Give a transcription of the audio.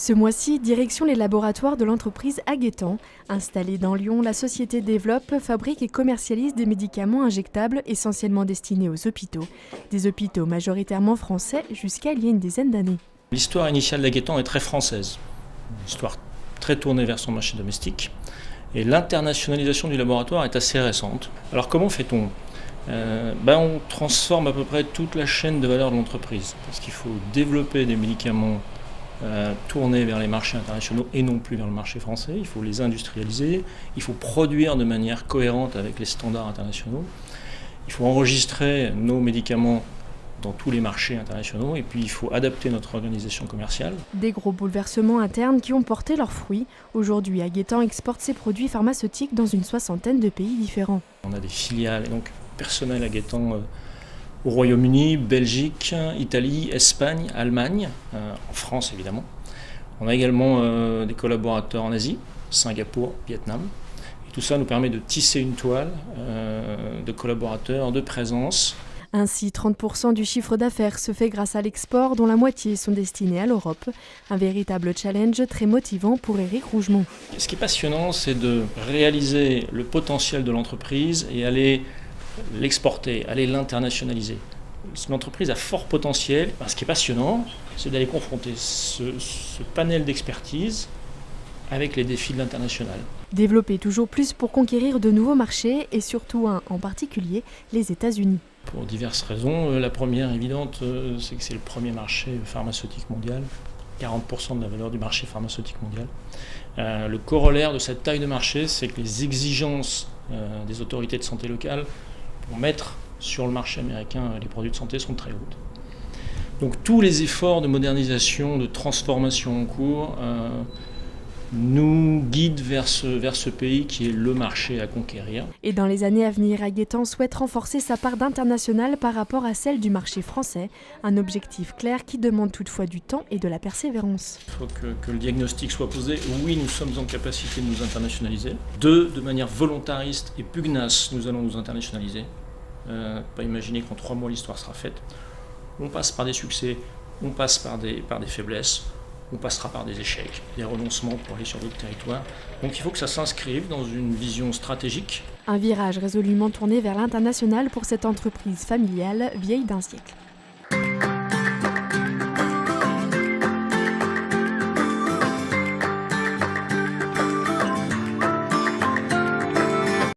Ce mois-ci, direction les laboratoires de l'entreprise Aguettant. Installée dans Lyon, la société développe, fabrique et commercialise des médicaments injectables essentiellement destinés aux hôpitaux. Des hôpitaux majoritairement français jusqu'à il y a une dizaine d'années. L'histoire initiale d'Aguettant est très française, une histoire très tournée vers son marché domestique. Et l'internationalisation du laboratoire est assez récente. Alors comment fait-on ? On transforme à peu près toute la chaîne de valeur de l'entreprise, parce qu'il faut développer des médicaments tournés vers les marchés internationaux et non plus vers le marché français. Il faut les industrialiser, il faut produire de manière cohérente avec les standards internationaux, il faut enregistrer nos médicaments dans tous les marchés internationaux et puis il faut adapter notre organisation commerciale. Des gros bouleversements internes qui ont porté leurs fruits. Aujourd'hui, Aguettant exporte ses produits pharmaceutiques dans une soixantaine de pays différents. On a des filiales et donc personnel Aguettant au Royaume-Uni, Belgique, Italie, Espagne, Allemagne, en France évidemment. On a également des collaborateurs en Asie, Singapour, Vietnam. Et tout ça nous permet de tisser une toile de collaborateurs, de présence. Ainsi, 30% du chiffre d'affaires se fait grâce à l'export, dont la moitié sont destinés à l'Europe. Un véritable challenge très motivant pour Éric Rougemont. Ce qui est passionnant, c'est de réaliser le potentiel de l'entreprise et aller l'exporter, aller l'internationaliser. L'entreprise a fort potentiel. Ce qui est passionnant, c'est d'aller confronter ce panel d'expertise avec les défis de l'international. Développer toujours plus pour conquérir de nouveaux marchés et surtout un en particulier, les États-Unis. Pour diverses raisons. La première évidente, c'est que c'est le premier marché pharmaceutique mondial. 40% de la valeur du marché pharmaceutique mondial. Le corollaire de cette taille de marché, c'est que les exigences des autorités de santé locales pour mettre sur le marché américain les produits de santé sont très hautes. Donc tous les efforts de modernisation, de transformation en cours nous guident vers ce pays qui est le marché à conquérir. Et dans les années à venir, Aguettant souhaite renforcer sa part d'international par rapport à celle du marché français. Un objectif clair qui demande toutefois du temps et de la persévérance. Il faut que le diagnostic soit posé. Oui, nous sommes en capacité de nous internationaliser. 2, de manière volontariste et pugnace, nous allons nous internationaliser. Pas imaginer qu'en 3 mois l'histoire sera faite. On passe par des succès, on passe par des faiblesses. On passera par des échecs, des renoncements pour aller sur d'autres territoires. Donc il faut que ça s'inscrive dans une vision stratégique. Un virage résolument tourné vers l'international pour cette entreprise familiale vieille d'un siècle.